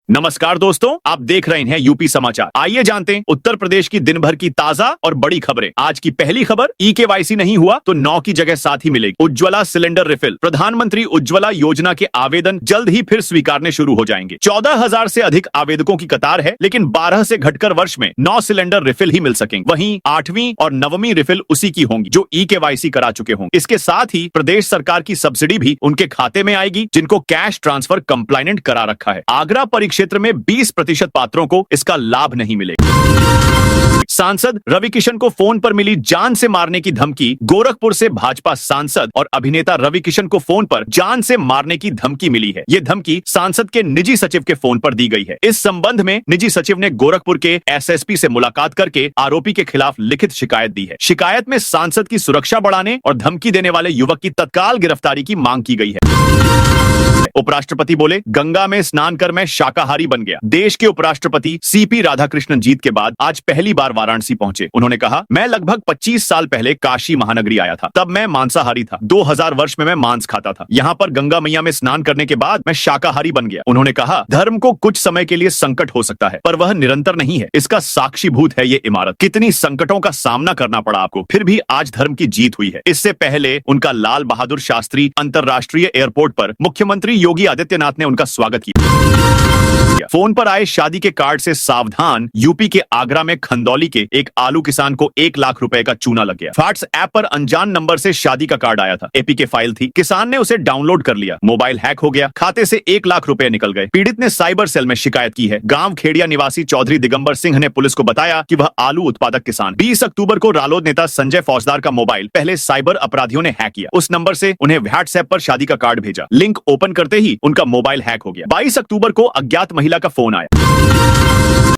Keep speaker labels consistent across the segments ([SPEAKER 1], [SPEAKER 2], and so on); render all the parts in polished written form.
[SPEAKER 1] नमस्कार दोस्तों, आप देख रहे हैं यूपी समाचार। आइए जानते हैं उत्तर प्रदेश की दिन भर की ताजा और बड़ी खबरें। आज की पहली खबर, ई-केवाईसी नहीं हुआ तो 9 की जगह 7 ही मिलेगी। Ujjwala cylinder refill. प्रधानमंत्री उज्ज्वला योजना के आवेदन जल्द ही फिर स्वीकारने शुरू हो जाएंगे। 14,000 से अधिक आवेदकों की कतार है, लेकिन 12 से घटकर वर्ष में 9 सिलेंडर रिफिल ही मिल सकेंगे। वहीं 8वीं और 9वीं रिफिल उसी की होंगी जो ई-केवाईसी करा चुके होंगे। इसके साथ ही प्रदेश सरकार की सब्सिडी भी उनके खाते में आएगी, जिनको कैश ट्रांसफर कंप्लाइनेंट करा रखा है। आगरा परिक्षेत्र में 20% पात्रों को इसका लाभ नहीं मिलेगा। सांसद रवि किशन को फोन पर मिली जान से मारने की धमकी। गोरखपुर से भाजपा सांसद और अभिनेता रवि किशन को फोन पर जान से मारने की धमकी मिली है। ये धमकी सांसद के निजी सचिव के फोन पर दी गई है। इस संबंध में निजी सचिव ने गोरखपुर के एसएसपी से मुलाकात करके आरोपी के खिलाफ लिखित शिकायत दी है। शिकायत में सांसद की सुरक्षा बढ़ाने और धमकी देने वाले युवक की तत्काल गिरफ्तारी की मांग की गई है। उपराष्ट्रपति बोले, गंगा में स्नान कर मैं शाकाहारी बन गया। देश के उपराष्ट्रपति सीपी राधाकृष्णन जीत के बाद आज पहली बार वाराणसी पहुंचे। उन्होंने कहा, मैं लगभग 25 साल पहले काशी महानगरी आया था। तब मैं मांसाहारी था। 2000 वर्ष में मैं मांस खाता था। यहाँ पर गंगा मैया में स्नान करने के बाद मैं शाकाहारी बन गया। उन्होंने कहा, धर्म को कुछ समय के लिए संकट हो सकता है, पर वह निरंतर नहीं है। इसका साक्षीभूत है ये इमारत। कितनी संकटों का सामना करना पड़ा आपको, फिर भी आज धर्म की जीत हुई है। इससे पहले उनका लाल बहादुर शास्त्री अंतर्राष्ट्रीय एयरपोर्ट पर मुख्यमंत्री योगी आदित्यनाथ ने उनका स्वागत किया। फोन पर आए शादी के कार्ड से सावधान, यूपी के आगरा में खंदौली के एक आलू किसान को 1 लाख रुपए का चूना लग गया। व्हाट्सएप पर अनजान नंबर से शादी का कार्ड आया था। एपीके फाइल थी। किसान ने उसे डाउनलोड कर लिया। मोबाइल हैक हो गया। खाते से 1 लाख रुपए निकल गए। पीड़ित ने साइबर सेल में शिकायत की है। गांव खेड़िया निवासी चौधरी दिगंबर सिंह ने पुलिस को बताया कि वह आलू उत्पादक किसान। 20 अक्टूबर को रालोद नेता संजय फौजदार का मोबाइल पहले साइबर अपराधियों ने हैक किया। उस नंबर से उन्हें व्हाट्सएप पर शादी का कार्ड भेजा। लिंक ओपन करते ही उनका मोबाइल हैक हो गया। 22 अक्टूबर को अज्ञात महिला का फोन आया।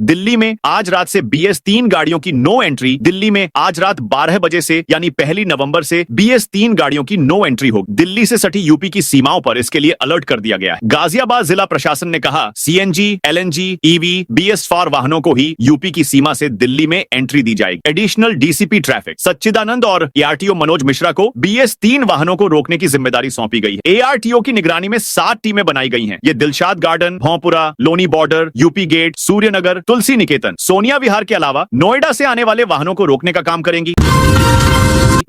[SPEAKER 1] दिल्ली में आज रात से BS3 गाड़ियों की नो एंट्री। दिल्ली में आज रात 12 बजे से यानी 1 नवंबर से BS3 गाड़ियों की नो एंट्री होगी। दिल्ली से सटी यूपी की सीमाओं पर इसके लिए अलर्ट कर दिया गया है। गाजियाबाद जिला प्रशासन ने कहा, CNG, LNG, EV, BS4 वाहनों को ही यूपी की सीमा से दिल्ली में एंट्री दी जाएगी। एडिशनल DCP ट्रैफिक सच्चिदानंद और ARTO मनोज मिश्रा को BS3 वाहनों को रोकने की जिम्मेदारी सौंपी गई है। ARTO की निगरानी में 7 टीमें बनाई गई हैं। ये Dilshad Garden, Bhopura, Loni Border, UP Gate, Suryanagar, Tulsi Niketan, Sonia Vihar के अलावा नोएडा से आने वाले वाहनों को रोकने का काम करेंगी।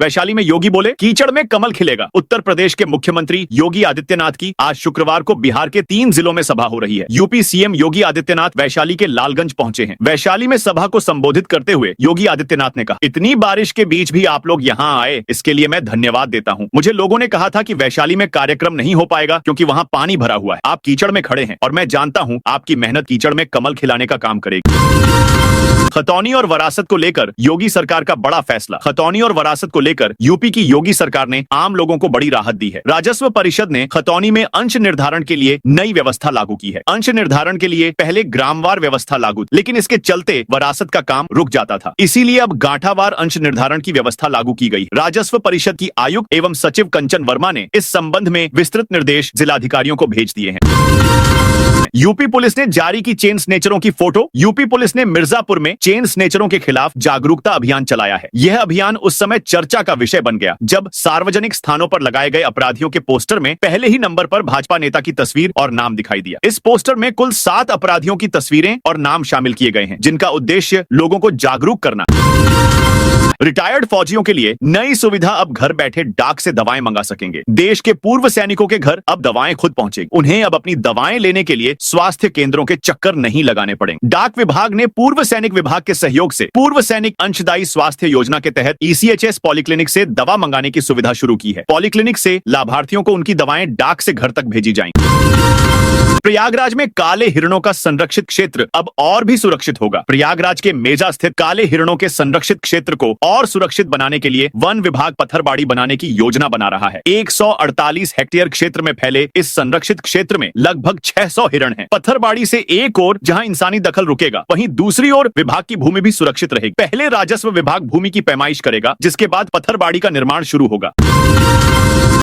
[SPEAKER 1] वैशाली में योगी बोले, कीचड़ में कमल खिलेगा। उत्तर प्रदेश के मुख्यमंत्री योगी आदित्यनाथ की आज शुक्रवार को बिहार के 3 जिलों में सभा हो रही है। यूपी सीएम योगी आदित्यनाथ वैशाली के लालगंज पहुंचे हैं। वैशाली में सभा को संबोधित करते हुए योगी आदित्यनाथ ने कहा, इतनी बारिश के बीच भी आप लोग यहाँ आए, इसके लिए मैं धन्यवाद देता हूँ। मुझे लोगों ने कहा था कि वैशाली में कार्यक्रम नहीं हो पाएगा क्योंकि वहाँ पानी भरा हुआ है। आप कीचड़ में खड़े हैं और मैं जानता हूँ आपकी मेहनत कीचड़ में कमल खिलाने का काम करेगी। खतौनी और वरासत को लेकर योगी सरकार का बड़ा फैसला। खतौनी और वरासत को लेकर यूपी की योगी सरकार ने आम लोगों को बड़ी राहत दी है। राजस्व परिषद ने खतौनी में अंश निर्धारण के लिए नई व्यवस्था लागू की है। अंश निर्धारण के लिए पहले ग्रामवार व्यवस्था लागू, लेकिन इसके चलते वरासत का काम रुक जाता था। इसीलिए अब गांठावार अंश निर्धारण की व्यवस्था लागू की गई। राजस्व परिषद की आयुक्त एवं सचिव कंचन वर्मा ने इस संबंध में विस्तृत निर्देश जिलाधिकारियों को भेज दिए हैं। यूपी पुलिस ने जारी की चेन स्नेचरों की फोटो। यूपी पुलिस ने मिर्जापुर में चेन स्नेचरों के खिलाफ जागरूकता अभियान चलाया है। यह अभियान उस समय चर्चा का विषय बन गया जब सार्वजनिक स्थानों पर लगाए गए अपराधियों के पोस्टर में पहले ही नंबर पर भाजपा नेता की तस्वीर और नाम दिखाई दिया। इस पोस्टर में कुल 7 अपराधियों की तस्वीरें और नाम शामिल किए गए हैं, जिनका उद्देश्य लोगों को जागरूक करना। रिटायर्ड फौजियों के लिए नई सुविधा, अब घर बैठे डाक से दवाएं मंगा सकेंगे। देश के पूर्व सैनिकों के घर अब दवाएं खुद पहुंचेगी। उन्हें अब अपनी दवाएं लेने के लिए स्वास्थ्य केंद्रों के चक्कर नहीं लगाने पड़ेंगे। डाक विभाग ने पूर्व सैनिक विभाग के सहयोग से पूर्व सैनिक अंशदायी स्वास्थ्य योजना के तहत ECHS पॉलीक्लिनिक से दवा मंगाने की सुविधा शुरू की है। पॉलीक्लिनिक से लाभार्थियों को उनकी दवाएं डाक से घर तक भेजी जाएंगी। प्रयागराज में काले हिरणों का संरक्षित क्षेत्र अब और भी सुरक्षित होगा। प्रयागराज के मेजा स्थित काले हिरणों के संरक्षित क्षेत्र को और सुरक्षित बनाने के लिए वन विभाग पत्थरबाड़ी बनाने की योजना बना रहा है। 148 हेक्टेयर क्षेत्र में फैले इस संरक्षित क्षेत्र में लगभग 600 हिरण हैं। पत्थरबाड़ी से एक ओर जहां इंसानी दखल रुकेगा, वहीं दूसरी ओर विभाग की भूमि भी सुरक्षित रहेगी। पहले राजस्व विभाग भूमि की पैमाइश करेगा, जिसके बाद पत्थरबाड़ी का निर्माण शुरू होगा।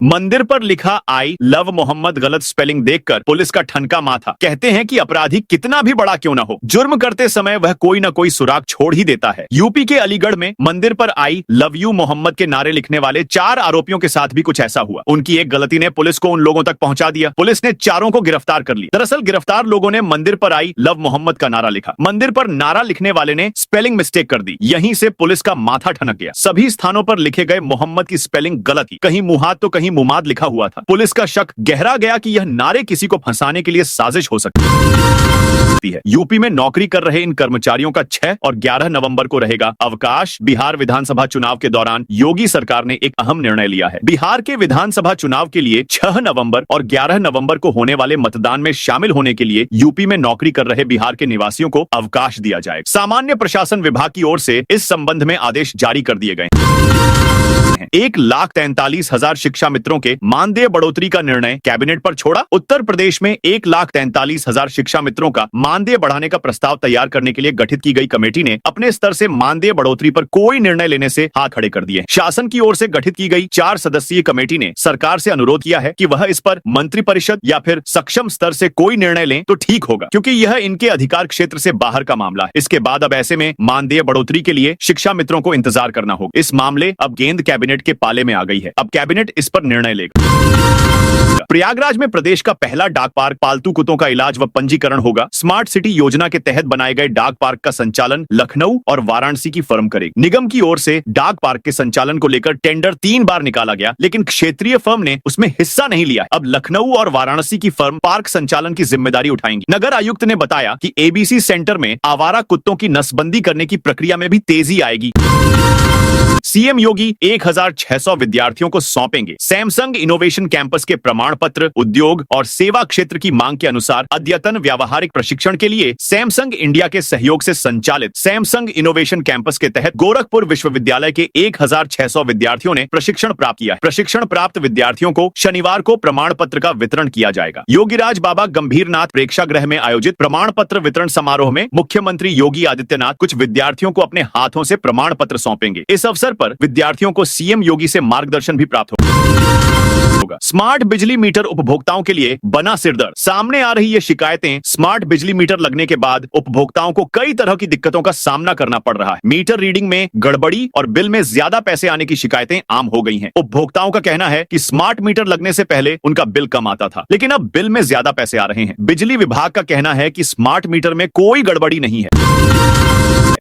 [SPEAKER 1] मंदिर पर लिखा आई लव मोहम्मद गलत स्पेलिंग देखकर पुलिस का ठनका माथा। कहते हैं कि अपराधी कितना भी बड़ा क्यों ना हो, जुर्म करते समय वह कोई न कोई सुराग छोड़ ही देता है। यूपी के अलीगढ़ में मंदिर पर आई लव यू मोहम्मद के नारे लिखने वाले 4 आरोपियों के साथ भी कुछ ऐसा हुआ। उनकी एक गलती ने पुलिस को उन लोगों तक पहुंचा दिया। पुलिस ने चारों को गिरफ्तार कर लिया। दरअसल गिरफ्तार लोगों ने मंदिर पर आई लव मोहम्मद का नारा लिखा। मंदिर पर नारा लिखने वाले ने स्पेलिंग मिस्टेक कर दी। यहीं से पुलिस का माथा ठनक गया। सभी स्थानों पर लिखे गए मोहम्मद की स्पेलिंग गलत थी। कहीं मुहाद तो कहीं मुमाद लिखा हुआ था। पुलिस का शक गहरा गया कि यह नारे किसी को फंसाने के लिए साजिश हो सकती है। यूपी में नौकरी कर रहे इन कर्मचारियों का 6 और 11 नवंबर को रहेगा अवकाश। बिहार विधानसभा चुनाव के दौरान योगी सरकार ने एक अहम निर्णय लिया है। बिहार के विधानसभा चुनाव के लिए 6 नवंबर और 11 नवंबर को होने वाले मतदान में शामिल होने के लिए यूपी में नौकरी कर रहे बिहार के निवासियों को अवकाश दिया जाएगा। सामान्य प्रशासन विभाग की ओर से इस संबंध में आदेश जारी कर दिए गए। 1,43,000 शिक्षा मित्रों के मानदेय बढ़ोतरी का निर्णय कैबिनेट पर छोड़ा। उत्तर प्रदेश में 1,43,000 शिक्षा मित्रों का मानदेय बढ़ाने का प्रस्ताव तैयार करने के लिए गठित की गई कमेटी ने अपने स्तर से मानदेय बढ़ोतरी पर कोई निर्णय लेने से हाथ खड़े कर दिए। शासन की ओर से गठित की गई 4 सदस्यीय कमेटी ने सरकार से अनुरोध किया है कि वह इस पर मंत्रिपरिषद या फिर सक्षम स्तर से कोई निर्णय लें तो ठीक होगा, क्योंकि यह इनके अधिकार क्षेत्र से बाहर का मामला है। इसके बाद अब ऐसे में मानदेय बढ़ोतरी के लिए शिक्षा मित्रों को इंतजार करना होगा। इस मामले अब गेंद कैबिनेट के पाले में आ गई है। अब कैबिनेट इस पर निर्णय लेगा। प्रयागराज में प्रदेश का पहला डाक पार्क पालतू कुत्तों का इलाज व पंजीकरण होगा। स्मार्ट सिटी योजना के तहत बनाए गए डाक पार्क का संचालन लखनऊ और वाराणसी की फर्म करेगी। निगम की ओर से डाक पार्क के संचालन को लेकर टेंडर 3 बार निकाला गया, लेकिन क्षेत्रीय फर्म ने उसमें हिस्सा नहीं लिया। अब लखनऊ और वाराणसी की फर्म पार्क संचालन की जिम्मेदारी उठाएंगी। नगर आयुक्त ने बताया कि एबीसी सेंटर में आवारा कुत्तों की नसबंदी करने की प्रक्रिया में भी तेजी आएगी। सीएम योगी 1,600 विद्यार्थियों को सौंपेंगे सैमसंग इनोवेशन कैंपस के प्रमाण पत्र। उद्योग और सेवा क्षेत्र की मांग के अनुसार अद्यतन व्यावहारिक प्रशिक्षण के लिए सैमसंग इंडिया के सहयोग से संचालित सैमसंग इनोवेशन कैंपस के तहत गोरखपुर विश्वविद्यालय के 1,600 विद्यार्थियों ने प्रशिक्षण प्राप्त किया है। प्रशिक्षण प्राप्त विद्यार्थियों को शनिवार को प्रमाण पत्र का वितरण किया जाएगा। योगीराज बाबा गंभीरनाथ प्रेक्षागृह में आयोजित प्रमाण पत्र वितरण समारोह में मुख्यमंत्री योगी आदित्यनाथ कुछ विद्यार्थियों को अपने हाथों से प्रमाण पत्र सौंपेंगे। इस अवसर पर विद्यार्थियों को सीएम योगी से मार्गदर्शन भी प्राप्त होगा। स्मार्ट बिजली मीटर उपभोक्ताओं के लिए बना सिरदर्द। सामने आ रही ये शिकायतें स्मार्ट बिजली मीटर लगने के बाद उपभोक्ताओं को कई तरह की दिक्कतों का सामना करना पड़ रहा है। मीटर रीडिंग में गड़बड़ी और बिल में ज्यादा पैसे आने की शिकायतें आम हो गई हैं। उपभोक्ताओं का कहना है कि स्मार्ट मीटर लगने से पहले उनका बिल कम आता था, लेकिन अब बिल में ज्यादा पैसे आ रहे हैं। बिजली विभाग का कहना है कि स्मार्ट मीटर में कोई गड़बड़ी नहीं है।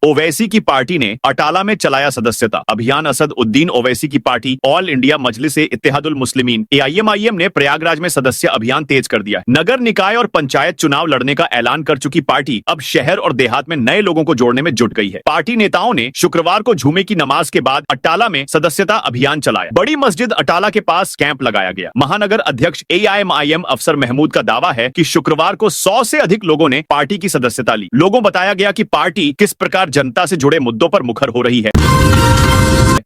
[SPEAKER 1] ओवैसी की पार्टी ने अटाला में चलाया सदस्यता अभियान। असद उद्दीन ओवैसी की पार्टी ऑल इंडिया मजलिस इत्तेहादुल मुस्लिमीन AIMIM ने प्रयागराज में सदस्य अभियान तेज कर दिया। नगर निकाय और पंचायत चुनाव लड़ने का ऐलान कर चुकी पार्टी अब शहर और देहात में नए लोगों को जोड़ने में जुट गई है। पार्टी नेताओं ने शुक्रवार को जुमे की नमाज के बाद अटाला में सदस्यता अभियान चलाया। बड़ी मस्जिद अटाला के पास कैंप लगाया गया। महानगर अध्यक्ष AIMIM अफसर महमूद का दावा है कि शुक्रवार को 100 से अधिक लोगों ने पार्टी की सदस्यता ली। लोगों बताया गया कि पार्टी किस प्रकार जनता से जुड़े मुद्दों पर मुखर हो रही है।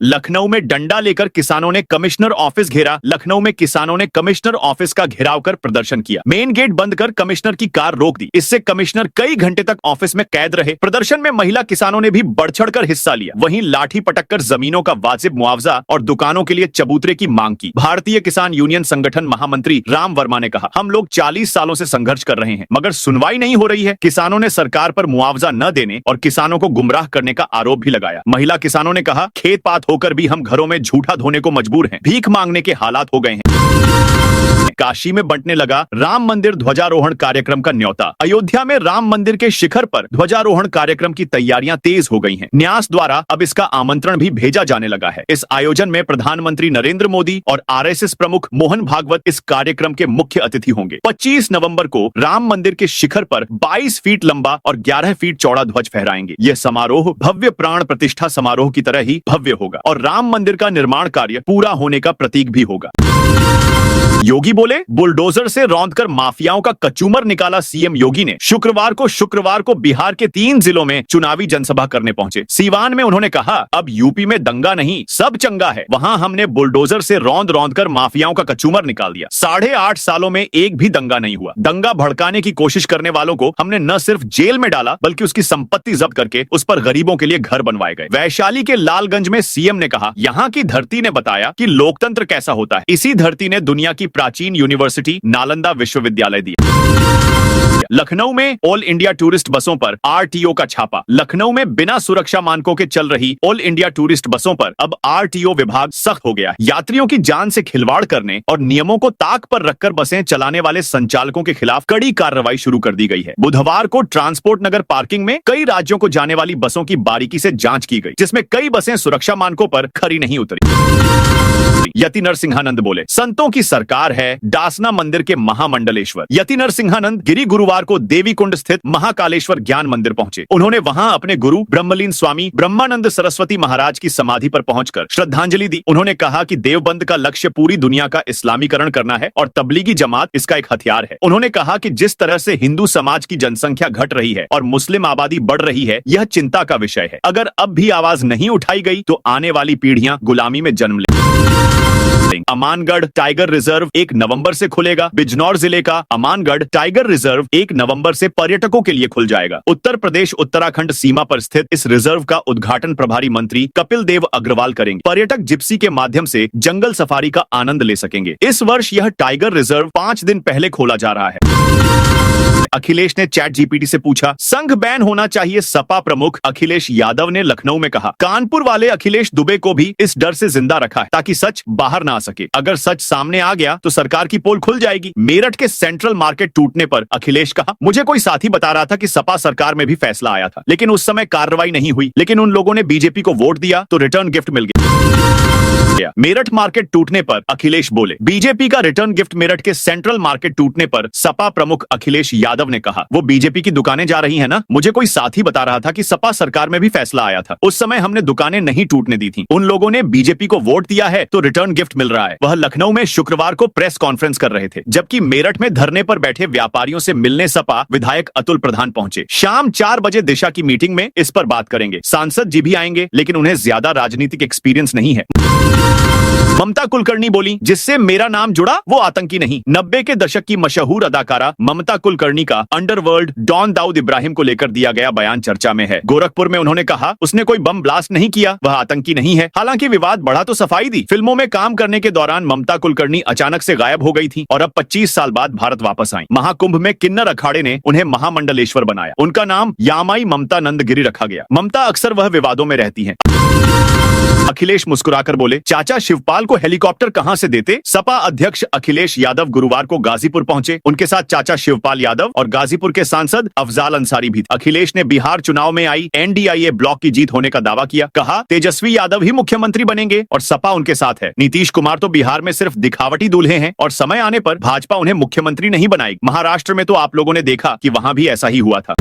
[SPEAKER 1] लखनऊ में डंडा लेकर किसानों ने कमिश्नर ऑफिस घेरा। लखनऊ में किसानों ने कमिश्नर ऑफिस का घेराव कर प्रदर्शन किया। मेन गेट बंद कर कमिश्नर की कार रोक दी। इससे कमिश्नर कई घंटे तक ऑफिस में कैद रहे। प्रदर्शन में महिला किसानों ने भी बढ़ चढ़कर हिस्सा लिया। वहीं लाठी पटक कर जमीनों का वाजिब मुआवजा और दुकानों के लिए चबूतरे की मांग की। भारतीय किसान यूनियन संगठन महामंत्री राम वर्मा ने कहा, हम लोग 40 सालों से संघर्ष कर रहे हैं, मगर सुनवाई नहीं हो रही है। किसानों ने सरकार पर मुआवजा न देने और किसानों को गुमराह करने का आरोप भी लगाया। महिला किसानों ने कहा, खेत पात होकर भी हम घरों में झूठा धोने को मजबूर हैं। भीख मांगने के हालात हो गए हैं। काशी में बंटने लगा राम मंदिर ध्वजारोहण कार्यक्रम का न्योता। अयोध्या में राम मंदिर के शिखर पर ध्वजारोहण कार्यक्रम की तैयारियां तेज हो गई हैं। न्यास द्वारा अब इसका आमंत्रण भी भेजा जाने लगा है। इस आयोजन में प्रधानमंत्री नरेंद्र मोदी और RSS प्रमुख मोहन भागवत इस कार्यक्रम के मुख्य अतिथि होंगे। 25 नवंबर को राम मंदिर के शिखर पर 22 फीट लंबा और 11 फीट चौड़ा ध्वज फहराएंगे। यह समारोह भव्य प्राण प्रतिष्ठा समारोह की तरह ही भव्य होगा और राम मंदिर का निर्माण कार्य पूरा होने का प्रतीक भी होगा। योगी बोले, बुलडोजर से रौंदकर माफियाओं का कचूमर निकाला सीएम योगी ने। शुक्रवार को बिहार के 3 जिलों में चुनावी जनसभा करने पहुंचे। सीवान में उन्होंने कहा, अब यूपी में दंगा नहीं, सब चंगा है। वहां हमने बुलडोजर से रौंद कर माफियाओं का कचूमर निकाल दिया। 8.5 सालों में एक भी दंगा नहीं हुआ। दंगा भड़काने की कोशिश करने वालों को हमने न सिर्फ जेल में डाला, बल्कि उसकी संपत्ति जब्त करके उस पर गरीबों के लिए घर बनवाए गए। वैशाली के लालगंज में सीएम ने कहा, यहाँ की धरती ने बताया कि लोकतंत्र कैसा होता है। इसी धरती ने दुनिया की प्राचीन यूनिवर्सिटी नालंदा विश्वविद्यालय दी। लखनऊ में ऑल इंडिया टूरिस्ट बसों पर आरटीओ का छापा। लखनऊ में बिना सुरक्षा मानकों के चल रही ऑल इंडिया टूरिस्ट बसों पर अब आरटीओ विभाग सख्त हो गया है। यात्रियों की जान से खिलवाड़ करने और नियमों को ताक पर रखकर बसें चलाने वाले संचालकों के खिलाफ कड़ी कार्रवाई शुरू कर दी गई है। बुधवार को ट्रांसपोर्ट नगर पार्किंग में कई राज्यों को जाने वाली बसों की बारीकी से जांच की गई, जिसमें कई बसें सुरक्षा मानकों पर खरी नहीं उतरी। यति नरसिंहानंद बोले, संतों की सरकार है, डासना मंदिर के महामंडलेश्वर। यति नरसिंहानंद गिरी गुरुवार को देवी कुंड स्थित महाकालेश्वर ज्ञान मंदिर पहुंचे। उन्होंने वहां अपने गुरु ब्रह्मलीन स्वामी ब्रह्मानंद सरस्वती महाराज की समाधि पर पहुंचकर श्रद्धांजलि दी। उन्होंने कहा कि देवबंद का लक्ष्य पूरी दुनिया का इस्लामीकरण करना है और तबलीगी जमात इसका एक हथियार है। उन्होंने कहा कि जिस तरह से हिंदू समाज की जनसंख्या घट रही है और मुस्लिम आबादी बढ़ रही है, यह चिंता का विषय है। अगर अब भी आवाज नहीं उठाई गई तो आने वाली पीढ़ियां गुलामी में जन्म लेंगी। अमानगढ़ टाइगर रिजर्व 1 नवंबर से खुलेगा। बिजनौर जिले का अमानगढ़ टाइगर रिजर्व 1 नवंबर से पर्यटकों के लिए खुल जाएगा। उत्तर प्रदेश उत्तराखंड सीमा पर स्थित इस रिजर्व का उद्घाटन प्रभारी मंत्री कपिल देव अग्रवाल करेंगे। पर्यटक जिप्सी के माध्यम से जंगल सफारी का आनंद ले सकेंगे। इस वर्ष यह टाइगर रिजर्व 5 दिन पहले खोला जा रहा है। अखिलेश ने चैट जीपीटी से पूछा, संघ बैन होना चाहिए। सपा प्रमुख अखिलेश यादव ने लखनऊ में कहा, कानपुर वाले अखिलेश दुबे को भी इस डर से जिंदा रखा है ताकि सच बाहर ना आ सके। अगर सच सामने आ गया तो सरकार की पोल खुल जाएगी। मेरठ के सेंट्रल मार्केट टूटने पर अखिलेश कहा, मुझे कोई साथी बता रहा था कि सपा सरकार में भी फैसला आया था, लेकिन उस समय कार्रवाई नहीं हुई। लेकिन उन लोगों ने बीजेपी को वोट दिया तो रिटर्न गिफ्ट मिल गया। मेरठ मार्केट टूटने पर अखिलेश बोले, बीजेपी का रिटर्न गिफ्ट मेरठ के सेंट्रल मार्केट टूटने पर सपा प्रमुख अखिलेश यादव ने कहा, वो बीजेपी की दुकानें जा रही है ना। मुझे कोई साथी बता रहा था कि सपा सरकार में भी फैसला आया था। उस समय हमने दुकानें नहीं टूटने दी थी। उन लोगों ने बीजेपी को वोट दिया है तो रिटर्न गिफ्ट मिल रहा है। वह लखनऊ में शुक्रवार को प्रेस कॉन्फ्रेंस कर रहे थे, जबकि मेरठ में धरने पर बैठे व्यापारियों से मिलने सपा विधायक अतुल प्रधान पहुंचे। शाम 4 बजे दिशा की मीटिंग में इस पर बात करेंगे। सांसद जी भी आएंगे, लेकिन उन्हें ज्यादा राजनीतिक एक्सपीरियंस नहीं है। ममता कुलकर्णी बोली, जिससे मेरा नाम जुड़ा वो आतंकी नहीं। 90 के दशक की मशहूर अदाकारा ममता कुलकर्णी का अंडरवर्ल्ड डॉन दाऊद इब्राहिम को लेकर दिया गया बयान चर्चा में है। गोरखपुर में उन्होंने कहा, उसने कोई बम ब्लास्ट नहीं किया, वह आतंकी नहीं है। हालांकि विवाद बढ़ा तो सफाई दी। फिल्मों में काम करने के दौरान ममता कुलकर्णी अचानक से गायब हो गई थी और अब 25 साल बाद भारत वापस आई। महाकुंभ में किन्नर अखाड़े ने उन्हें महामंडलेश्वर बनाया। उनका नाम यामाई ममता नंदगिरी रखा गया। ममता अक्सर वह विवादों में रहती हैं। अखिलेश मुस्कुराकर बोले, चाचा शिवपाल को हेलीकॉप्टर कहां से देते। सपा अध्यक्ष अखिलेश यादव गुरुवार को गाजीपुर पहुंचे। उनके साथ चाचा शिवपाल यादव और गाजीपुर के सांसद अफजाल अंसारी भी थे। अखिलेश ने बिहार चुनाव में आई एनडीआईए ब्लॉक की जीत होने का दावा किया। कहा, तेजस्वी यादव ही मुख्यमंत्री बनेंगे और सपा उनके साथ है। नीतीश कुमार तो बिहार में सिर्फ दिखावटी दूल्हे हैं और समय आने पर भाजपा उन्हें मुख्यमंत्री नहीं बनाएगी। महाराष्ट्र में तो आप लोगों ने देखा कि वहां भी ऐसा ही हुआ था।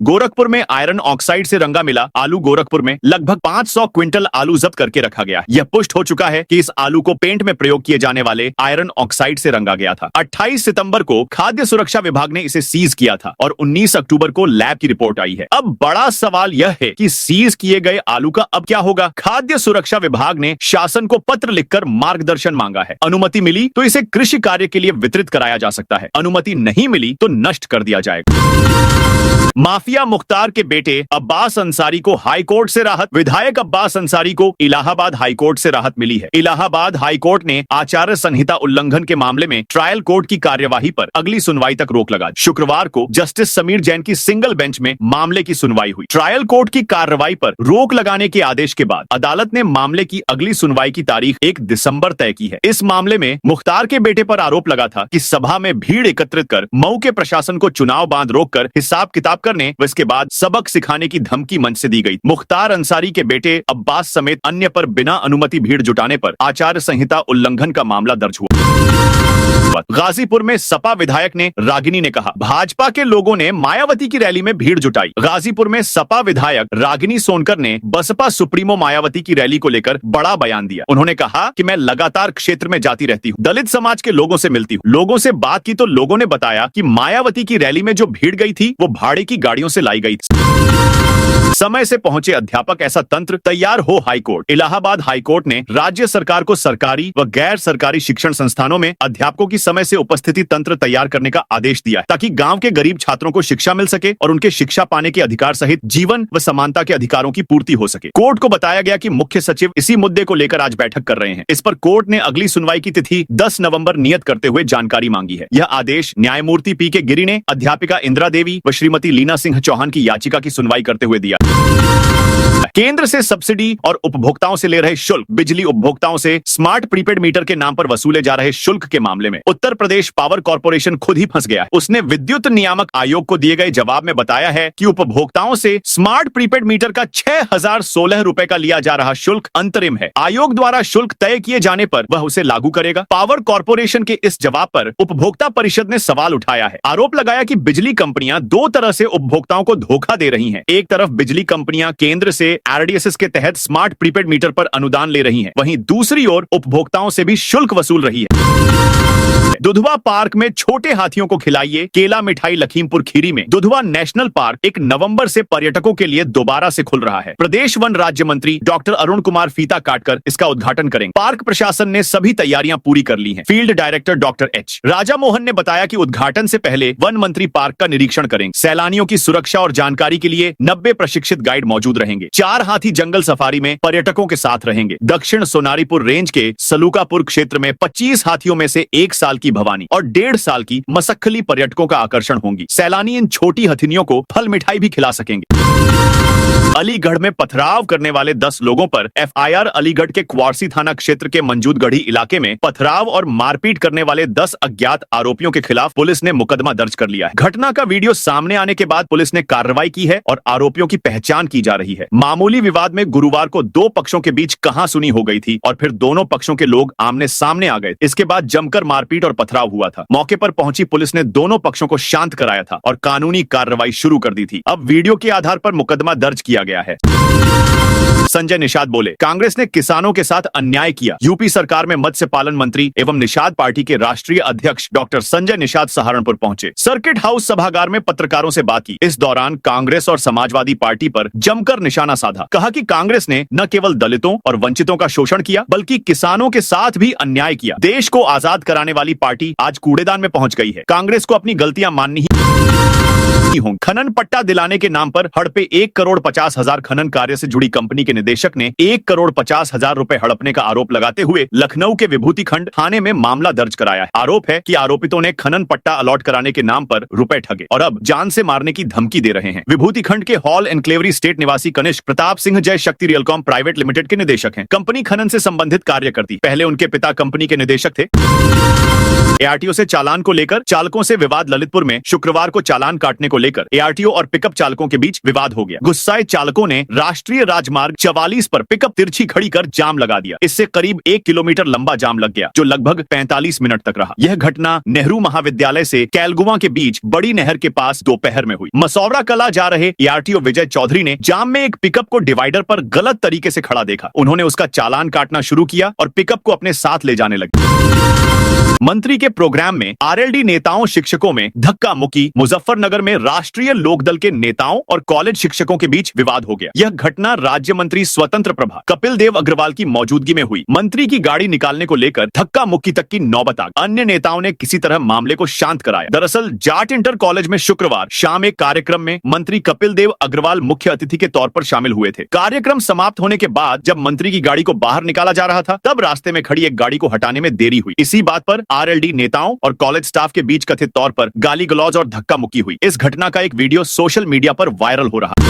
[SPEAKER 1] गोरखपुर में आयरन ऑक्साइड से रंगा मिला आलू। गोरखपुर में लगभग 500 क्विंटल आलू जब्त करके रखा गया। यह पुष्ट हो चुका है कि इस आलू को पेंट में प्रयोग किए जाने वाले आयरन ऑक्साइड से रंगा गया था। 28 सितंबर को खाद्य सुरक्षा विभाग ने इसे सीज किया था और 19 अक्टूबर को लैब की रिपोर्ट आई है। अब बड़ा सवाल यह है कि सीज किए गए आलू का अब क्या होगा। खाद्य सुरक्षा विभाग ने शासन को पत्र लिखकर मार्गदर्शन मांगा है। अनुमति मिली तो इसे कृषि कार्य के लिए वितरित कराया जा सकता है। अनुमति नहीं मिली तो नष्ट कर दिया जाएगा। माफिया मुख्तार के बेटे अब्बास अंसारी को हाईकोर्ट से राहत। विधायक अब्बास अंसारी को इलाहाबाद हाईकोर्ट से राहत मिली है। इलाहाबाद हाईकोर्ट ने आचार संहिता उल्लंघन के मामले में ट्रायल कोर्ट की कार्यवाही पर अगली सुनवाई तक रोक लगा दी। शुक्रवार को जस्टिस समीर जैन की सिंगल बेंच में मामले की सुनवाई हुई। ट्रायल कोर्ट की कार्रवाई पर रोक लगाने के आदेश के बाद अदालत ने मामले की अगली सुनवाई की तारीख 1 दिसंबर तय की है। इस मामले में मुख्तार के बेटे पर आरोप लगा था कि सभा में भीड़ एकत्रित कर मऊ के प्रशासन को चुनाव बांध रोककर हिसाब किताब करने व इसके बाद सबक सिखाने की धमकी मंच से दी गई। मुख्तार अंसारी के बेटे अब्बास समेत अन्य पर बिना अनुमति भीड़ जुटाने पर आचार संहिता उल्लंघन का मामला दर्ज हुआ। गाजीपुर में सपा विधायक ने रागिनी ने कहा, भाजपा के लोगों ने मायावती की रैली में भीड़ जुटाई। गाजीपुर में सपा विधायक रागिनी सोनकर ने बसपा सुप्रीमो मायावती की रैली को लेकर बड़ा बयान दिया। उन्होंने कहा कि मैं लगातार क्षेत्र में जाती रहती हूँ, दलित समाज के लोगों से मिलती हूँ, लोगों से बात की तो लोगों ने बताया कि मायावती की रैली में जो भीड़ गई थी वो भाड़े की गाड़ियों से लाई गई थी। समय से पहुंचे अध्यापक, ऐसा तंत्र तैयार हो हाईकोर्ट। इलाहाबाद हाईकोर्ट ने राज्य सरकार को सरकारी व गैर सरकारी शिक्षण संस्थानों में अध्यापकों की समय से उपस्थिति तंत्र तैयार करने का आदेश दिया है, ताकि गांव के गरीब छात्रों को शिक्षा मिल सके और उनके शिक्षा पाने के अधिकार सहित जीवन व समानता के अधिकारों की पूर्ति हो सके। कोर्ट को बताया गया कि मुख्य सचिव इसी मुद्दे को लेकर आज बैठक कर रहे हैं। इस पर कोर्ट ने अगली सुनवाई की तिथि 10 नवंबर नियत करते हुए जानकारी मांगी है। यह आदेश न्यायमूर्ति पी.के. गिरी ने अध्यापिका इंदिरा देवी व श्रीमती लीना सिंह चौहान की याचिका की सुनवाई करते हुए दिया। केंद्र से सब्सिडी और उपभोक्ताओं से ले रहे शुल्क, बिजली उपभोक्ताओं से स्मार्ट प्रीपेड मीटर के नाम पर वसूले जा रहे शुल्क के मामले में उत्तर प्रदेश पावर कॉर्पोरेशन खुद ही फंस गया है। उसने विद्युत नियामक आयोग को दिए गए जवाब में बताया है कि उपभोक्ताओं से स्मार्ट प्रीपेड मीटर का 6016 रुपए का लिया जा रहा शुल्क अंतरिम है। आयोग द्वारा शुल्क तय किए जाने पर वह उसे लागू करेगा। पावर कॉर्पोरेशन के इस जवाब पर उपभोक्ता परिषद ने सवाल उठाया है। आरोप लगाया कि बिजली कंपनियां दो तरह से उपभोक्ताओं को धोखा दे रही हैं। एक तरफ बिजली कंपनियां केंद्र से आरडीएसएस के तहत स्मार्ट प्रीपेड मीटर पर अनुदान ले रही हैं, वहीं दूसरी ओर उपभोक्ताओं से भी शुल्क वसूल रही है। दुधवा पार्क में छोटे हाथियों को खिलाइए केला मिठाई। लखीमपुर खीरी में दुधवा नेशनल पार्क 1 नवंबर से पर्यटकों के लिए दोबारा से खुल रहा है। प्रदेश वन राज्य मंत्री डॉक्टर अरुण कुमार फीता काटकर इसका उद्घाटन करेंगे। पार्क प्रशासन ने सभी तैयारियां पूरी कर ली हैं। Field director doctor H Raja Mohan ने बताया कि उद्घाटन से पहले वन मंत्री पार्क का निरीक्षण करेंगे। सैलानियों की सुरक्षा और जानकारी के लिए 90 प्रशिक्षित गाइड मौजूद रहेंगे। 4 हाथी जंगल सफारी में पर्यटकों के साथ रहेंगे। दक्षिण सोनारीपुर रेंज के सलूकापुर क्षेत्र में 25 हाथियों में से 1 साल की भवानी और 1.5 साल की मसक्खली पर्यटकों का आकर्षण होंगी। सैलानी इन छोटी हथिनियों को फल मिठाई भी खिला सकेंगे। अलीगढ़ में पथराव करने वाले 10 लोगों पर एफआईआर। अलीगढ़ के क्वारसी थाना क्षेत्र के मंजूदगढ़ी इलाके में पथराव और मारपीट करने वाले 10 अज्ञात आरोपियों के खिलाफ पुलिस ने मुकदमा दर्ज कर लिया है। घटना का वीडियो सामने आने के बाद पुलिस ने कार्रवाई की है और आरोपियों की पहचान की जा रही है। मामूली विवाद में गुरुवार को 2 पक्षों के बीच कहासुनी हो गई थी और फिर दोनों पक्षों के लोग आमने सामने आ गए। इसके बाद जमकर मारपीट और पथराव हुआ था। मौके पर पहुंची पुलिस ने दोनों पक्षों को शांत कराया था और कानूनी कार्रवाई शुरू कर दी थी। अब वीडियो के आधार पर मुकदमा दर्ज किया गया है। संजय निषाद बोले, कांग्रेस ने किसानों के साथ अन्याय किया। यूपी सरकार में मत्स्य पालन मंत्री एवं निषाद पार्टी के राष्ट्रीय अध्यक्ष डॉक्टर संजय निषाद सहारनपुर पहुंचे। सर्किट हाउस सभागार में पत्रकारों से बात की। इस दौरान कांग्रेस और समाजवादी पार्टी पर जमकर निशाना साधा। कहा कि कांग्रेस ने न केवल दलितों और वंचितों का शोषण किया बल्कि किसानों के साथ भी अन्याय किया। देश को आजाद कराने वाली पार्टी आज कूड़ेदान में पहुंच गई है। कांग्रेस को अपनी गलतियां माननी होंगी। खनन पट्टा दिलाने के नाम पर हड़पे 1,50,00,000 खनन कार्य से जुड़ी कंपनी के निदेशक ने 1,50,00,000 रुपए हड़पने का आरोप लगाते हुए लखनऊ के विभूति खंड थाने में मामला दर्ज कराया है। आरोप है कि आरोपितों ने खनन पट्टा अलॉट कराने के नाम पर रुपए ठगे और अब जान से मारने की धमकी दे रहे हैं। विभूति खंड के हॉल एनक्लेवरी स्टेट निवासी कनिष्क प्रताप सिंह जय शक्ति रियलकॉम प्राइवेट लिमिटेड के निदेशक हैं। कंपनी खनन से संबंधित कार्य करती। पहले उनके पिता कंपनी के निदेशक थे। एआरटीओ से चालान को लेकर चालकों से विवाद। ललितपुर में शुक्रवार को चालान काटने को लेकर एआरटीओ और पिकअप चालकों के बीच विवाद हो गया। गुस्साए चालकों ने राष्ट्रीय राजमार्ग 44 पर पिकअप तिरछी खड़ी कर जाम लगा दिया। इससे करीब 1 किलोमीटर लंबा जाम लग गया, जो लगभग 45 मिनट तक रहा। यह घटना नेहरू महाविद्यालय से कैलगुवा के बीच बड़ी नहर के पास दोपहर में हुई। मसौवरा कला जा रहे एआरटीओ विजय चौधरी ने जाम में एक पिकअप को डिवाइडर पर गलत तरीके से खड़ा देखा। उन्होंने उसका चालान काटना शुरू किया और पिकअप को अपने साथ ले जाने लगे। मंत्री के प्रोग्राम में आरएलडी नेताओं शिक्षकों में धक्का मुक्की। मुजफ्फरनगर में राष्ट्रीय लोकदल के नेताओं और कॉलेज शिक्षकों के बीच विवाद हो गया। यह घटना राज्य मंत्री स्वतंत्र प्रभार कपिल देव अग्रवाल की मौजूदगी में हुई। मंत्री की गाड़ी निकालने को लेकर धक्का मुक्की तक की नौबत आ गई। अन्य नेताओं ने किसी तरह मामले को शांत कराया। दरअसल जाट इंटर कॉलेज में शुक्रवार शाम एक कार्यक्रम में मंत्री कपिल देव अग्रवाल मुख्य अतिथि के तौर पर शामिल हुए थे। कार्यक्रम समाप्त होने के बाद जब मंत्री की गाड़ी को बाहर निकाला जा रहा था, तब रास्ते में खड़ी एक गाड़ी को हटाने में देरी हुई। इसी बात पर आरएलडी नेताओं और कॉलेज स्टाफ के बीच कथित तौर पर गाली गलौज और धक्का मुक्की हुई। इस घटना का एक वीडियो सोशल मीडिया पर वायरल हो रहा है।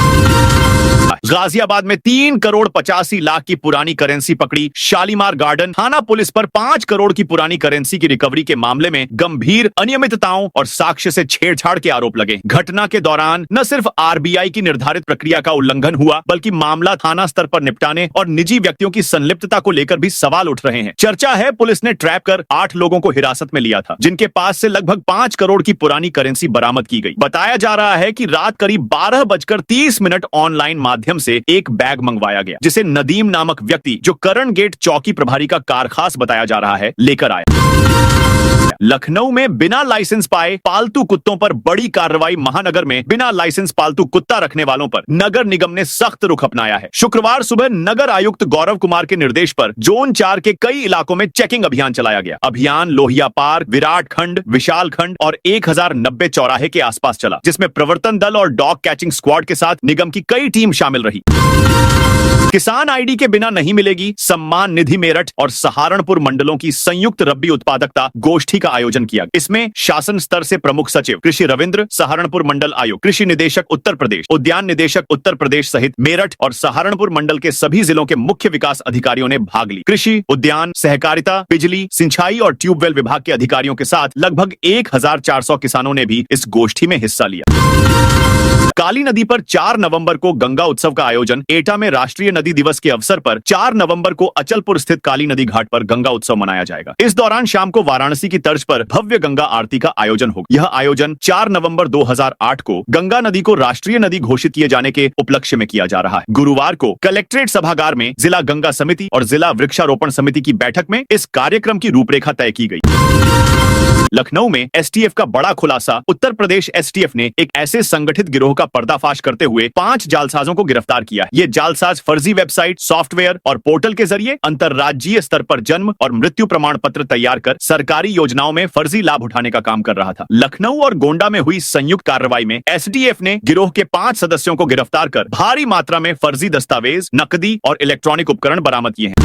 [SPEAKER 1] गाजियाबाद में 3,85,00,000 की पुरानी करेंसी पकड़ी। शालीमार गार्डन थाना पुलिस पर 5 करोड़ की पुरानी करेंसी की रिकवरी के मामले में गंभीर अनियमितताओं और साक्ष्य से छेड़छाड़ के आरोप लगे। घटना के दौरान न सिर्फ आरबीआई की निर्धारित प्रक्रिया का उल्लंघन हुआ, बल्कि मामला थाना स्तर पर निपटाने और निजी व्यक्तियों की संलिप्तता को लेकर भी सवाल उठ रहे हैं। चर्चा है पुलिस ने ट्रैप कर 8 लोगों लोगों को हिरासत में लिया था, जिनके पास से लगभग 5 करोड़ की पुरानी करेंसी बरामद की गई। बताया जा रहा है कि रात करीब 12:30 ऑनलाइन माध्यम से एक बैग मंगवाया गया, जिसे नदीम नामक व्यक्ति, जो करण गेट चौकी प्रभारी का कारखास बताया जा रहा है, लेकर आया। लखनऊ में बिना लाइसेंस पाए पालतू कुत्तों पर बड़ी कार्रवाई। महानगर में बिना लाइसेंस पालतू कुत्ता रखने वालों पर नगर निगम ने सख्त रुख अपनाया है। शुक्रवार सुबह नगर आयुक्त गौरव कुमार के निर्देश पर जोन 4 के कई इलाकों में चेकिंग अभियान चलाया गया। अभियान लोहिया पार्क, विराट खंड, विशाल खंड और 1090 चौराहे के आसपास चला, जिसमें प्रवर्तन दल और डॉग कैचिंग स्क्वाड के साथ निगम की कई टीम शामिल रही। किसान आईडी के बिना नहीं मिलेगी। सम्मान निधि मेरठ और सहारनपुर मंडलों की संयुक्त रब्बी उत्पादकता गोष्ठी का आयोजन किया। इसमें शासन स्तर से प्रमुख सचिव कृषि रविंद्र, सहारनपुर मंडल आयुक्त, कृषि निदेशक उत्तर प्रदेश, उद्यान निदेशक उत्तर प्रदेश सहित मेरठ और सहारनपुर मंडल के सभी जिलों के मुख्य विकास अधिकारियों ने भाग ली। कृषि, उद्यान, सहकारिता, बिजली, सिंचाई और ट्यूबवेल विभाग के अधिकारियों के साथ लगभग 1400 किसानों ने भी इस गोष्ठी में हिस्सा लिया। काली नदी पर 4 नवंबर को गंगा उत्सव का आयोजन। एटा में राष्ट्रीय नदी दिवस के अवसर पर 4 नवंबर को अचलपुर स्थित काली नदी घाट पर गंगा उत्सव मनाया जाएगा। इस दौरान शाम को वाराणसी की तर्ज पर भव्य गंगा आरती का आयोजन होगा। यह आयोजन 4 नवंबर 2008 को गंगा नदी को राष्ट्रीय नदी घोषित किए जाने के उपलक्ष्य में किया जा रहा है। गुरुवार को कलेक्ट्रेट सभागार में जिला गंगा समिति और जिला वृक्षारोपण समिति की बैठक में इस कार्यक्रम की रूपरेखा तय की गई। लखनऊ में एसटीएफ का बड़ा खुलासा। उत्तर प्रदेश एसटीएफ ने एक ऐसे संगठित गिरोह का पर्दाफाश करते हुए 5 जालसाजों को गिरफ्तार किया। ये जालसाज फर्जी वेबसाइट, सॉफ्टवेयर और पोर्टल के जरिए अंतर्राज्यीय स्तर पर जन्म और मृत्यु प्रमाण पत्र तैयार कर सरकारी योजनाओं में फर्जी लाभ उठाने का काम कर रहा था। लखनऊ और गोंडा में हुई संयुक्त कार्रवाई में एसटीएफ ने गिरोह के 5 सदस्यों को गिरफ्तार कर भारी मात्रा में फर्जी दस्तावेज, नकदी और इलेक्ट्रॉनिक उपकरण बरामद किए हैं।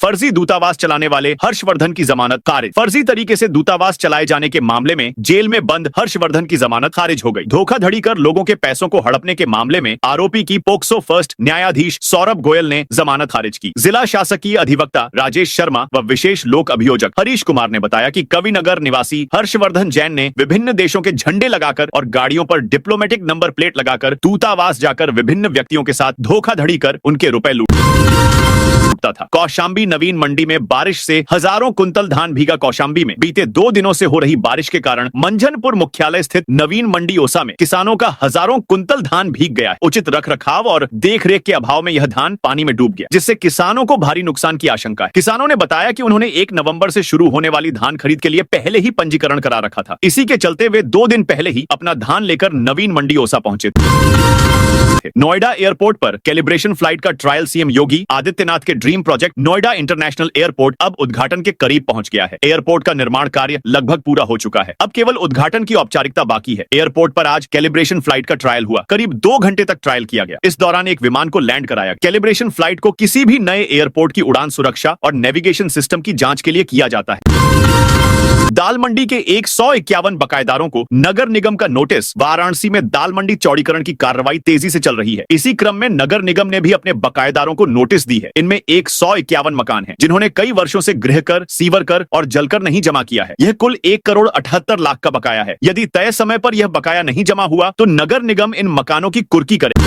[SPEAKER 1] फर्जी दूतावास चलाने वाले हर्षवर्धन की जमानत खारिज। फर्जी तरीके से दूतावास चलाए जाने के मामले में जेल में बंद हर्षवर्धन की जमानत खारिज हो गई। धोखाधड़ी कर लोगों के पैसों को हड़पने के मामले में आरोपी की पोक्सो फर्स्ट न्यायाधीश सौरभ गोयल ने जमानत खारिज की। जिला शासकीय अधिवक्ता राजेश शर्मा व विशेष लोक अभियोजक हरीश कुमार ने बताया कि कविनगर निवासी हर्षवर्धन जैन ने विभिन्न देशों के झंडे लगाकर और गाड़ियों पर डिप्लोमेटिक नंबर प्लेट लगाकर दूतावास जाकर विभिन्न व्यक्तियों के साथ धोखाधड़ी कर उनके रुपए लूटता था। कौशाम्बी नवीन मंडी में बारिश से हजारों कुंतल धान भीगा। कौशाम्बी में बीते 2 दिनों से हो रही बारिश के कारण मंझनपुर मुख्यालय स्थित नवीन मंडी ओसा में किसानों का हजारों कुंतल धान भीग गया है। उचित रखरखाव और देखरेख के अभाव में यह धान पानी में डूब गया, जिससे किसानों को भारी नुकसान की आशंका है। किसानों ने बताया कि उन्होंने 1 नवंबर से शुरू होने वाली धान खरीद के लिए पहले ही पंजीकरण करा रखा था। इसी के चलते वे 2 दिन पहले ही अपना धान लेकर नवीन मंडी ओसा पहुंचे थे। नोएडा एयरपोर्ट पर कैलिब्रेशन फ्लाइट का ट्रायल सीएम योगी आदित्यनाथ के dream project Noida international airport अब उद्घाटन के करीब पहुंच गया है। एयरपोर्ट का निर्माण कार्य लगभग पूरा हो चुका है। अब केवल उद्घाटन की औपचारिकता बाकी है। एयरपोर्ट पर आज कैलिब्रेशन फ्लाइट का ट्रायल हुआ। करीब 2 घंटे तक ट्रायल किया गया। इस दौरान एक विमान को लैंड कराया। कैलिब्रेशन फ्लाइट को किसी भी नए एयरपोर्ट की उड़ान सुरक्षा और नेविगेशन सिस्टम की जांच के लिए किया जाता है। दाल मंडी के 151 बकायेदारों को नगर निगम का नोटिस। वाराणसी में दाल मंडी चौड़ीकरण की कार्रवाई तेजी से चल रही है। इसी क्रम में नगर निगम ने भी अपने बकायेदारों को नोटिस दी है। इनमें 151 मकान हैं, जिन्होंने कई वर्षों से गृह कर, सीवर कर और जलकर नहीं जमा किया है। यह कुल 1 करोड़ 78 लाख का बकाया है। यदि तय समय पर यह बकाया नहीं जमा हुआ तो नगर निगम इन मकानों की कुर्की करेगा।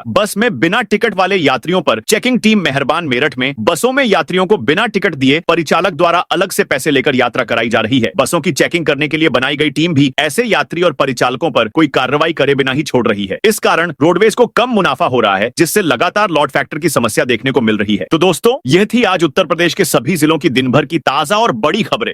[SPEAKER 1] बस में बिना टिकट वाले यात्रियों पर चेकिंग टीम मेहरबान। मेरठ में बसों में यात्रियों को बिना टिकट दिए परिचालक द्वारा अलग से पैसे लेकर यात्रा कराई जा रही है। बसों की चेकिंग करने के लिए बनाई गई टीम भी ऐसे यात्री और परिचालकों पर कोई कार्रवाई करे बिना ही छोड़ रही है। इस कारण रोडवेज को कम मुनाफा हो रहा है, जिससे लगातार लॉट फैक्टर की समस्या देखने को मिल रही है। तो दोस्तों, यह थी आज उत्तर प्रदेश के सभी जिलों की दिन भर की ताजा और बड़ी खबरें।